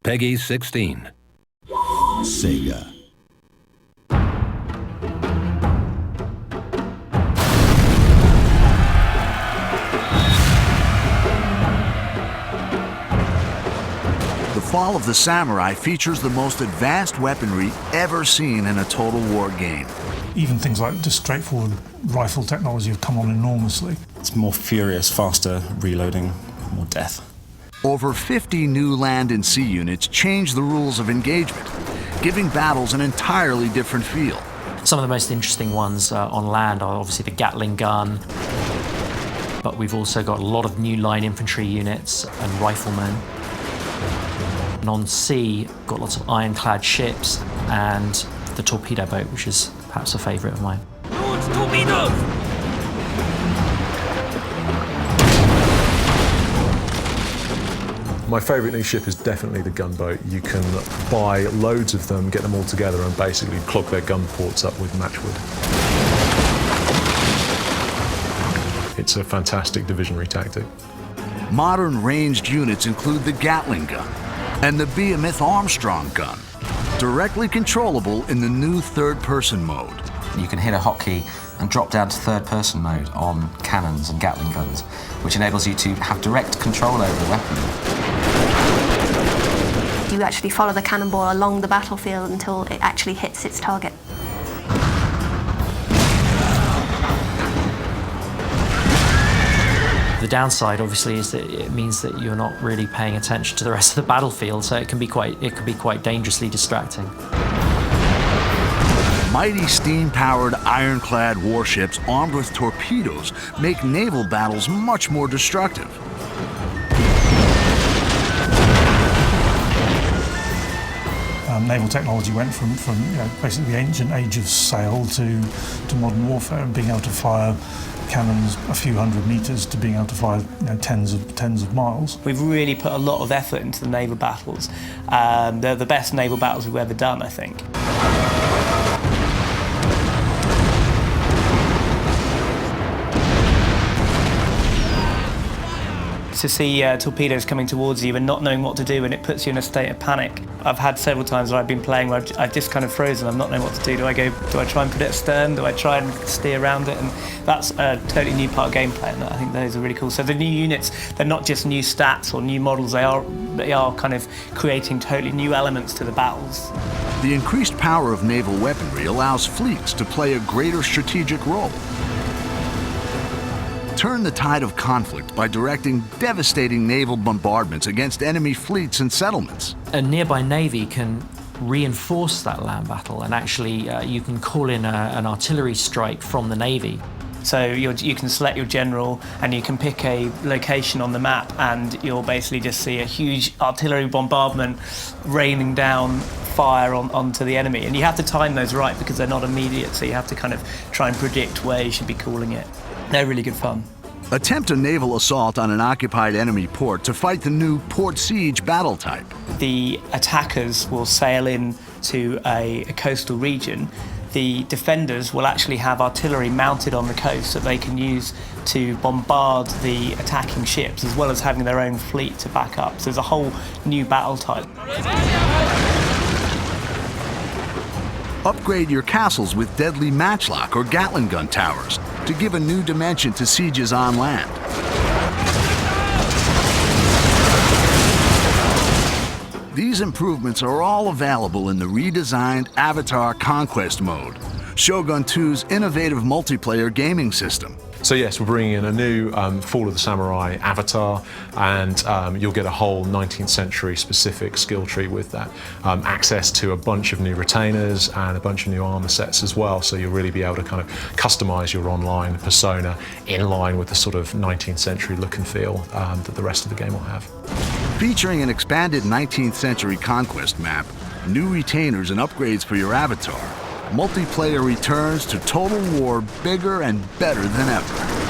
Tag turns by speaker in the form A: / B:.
A: Peggy 16.
B: Sega. The Fall of the Samurai features the most advanced weaponry ever seen in a Total War game.
C: Even things like just straightforward rifle technology have come on enormously.
D: It's more furious, faster reloading, more death.
B: Over 50 new land and sea units change the rules of engagement, giving battles an entirely different feel.
E: Some of the most interesting ones on land are obviously the Gatling gun, but we've also got a lot of new line infantry units and riflemen. And on sea, got lots of ironclad ships and the torpedo boat, which is perhaps a favourite of mine.
F: Launch torpedoes!
G: My favourite new ship is definitely the gunboat. You can buy loads of them, get them all together and basically clog their gun ports up with matchwood. It's a fantastic divisionary tactic.
B: Modern ranged units include the Gatling gun and the Behemoth Armstrong gun, directly controllable in the new third-person mode.
H: You can hit a hotkey and drop down to third-person mode on cannons and Gatling guns, which enables you to have direct control over the weapon.
I: You actually follow the cannonball along the battlefield until it actually hits its target.
E: The downside, obviously, is that it means that you're not really paying attention to the rest of the battlefield, so it can be quite dangerously distracting.
B: Mighty steam-powered ironclad warships armed with torpedoes make naval battles much more destructive.
C: Naval technology went from basically the ancient age of sail to modern warfare, and being able to fire cannons a few hundred meters to being able to fire tens of miles.
J: We've really put a lot of effort into the naval battles. They're the best naval battles we've ever done, I think. To see torpedoes coming towards you and not knowing what to do, and it puts you in a state of panic. I've had several times where I've been playing where I've just kind of frozen. I'm not knowing what to do. Do I try and put it astern? Do I try and steer around it? And that's a totally new part of gameplay, and I think those are really cool. So the new units, they're not just new stats or new models, they are kind of creating totally new elements to the battles.
B: The increased power of naval weaponry allows fleets to play a greater strategic role. Turn the tide of conflict by directing devastating naval bombardments against enemy fleets and settlements.
E: A nearby navy can reinforce that land battle, and actually you can call in an artillery strike from the navy.
J: So you can select your general and you can pick a location on the map, and you'll basically just see a huge artillery bombardment raining down fire onto the enemy. And you have to time those right because they're not immediate, so you have to kind of try and predict where you should be calling it. They're really good fun.
B: Attempt a naval assault on an occupied enemy port to fight the new port siege battle type.
J: The attackers will sail in to a coastal region. The defenders will actually have artillery mounted on the coast that they can use to bombard the attacking ships, as well as having their own fleet to back up. So there's a whole new battle type.
B: Upgrade your castles with deadly matchlock or Gatling gun towers to give a new dimension to sieges on land. These improvements are all available in the redesigned Avatar Conquest mode, Shogun 2's innovative multiplayer gaming system.
G: So yes, we're bringing in a new Fall of the Samurai avatar, and you'll get a whole 19th century specific skill tree with that. Access to a bunch of new retainers and a bunch of new armor sets as well, so you'll really be able to kind of customize your online persona in line with the sort of 19th century look and feel that the rest of the game will have.
B: Featuring an expanded 19th century conquest map, new retainers and upgrades for your avatar, multiplayer returns to Total War bigger and better than ever.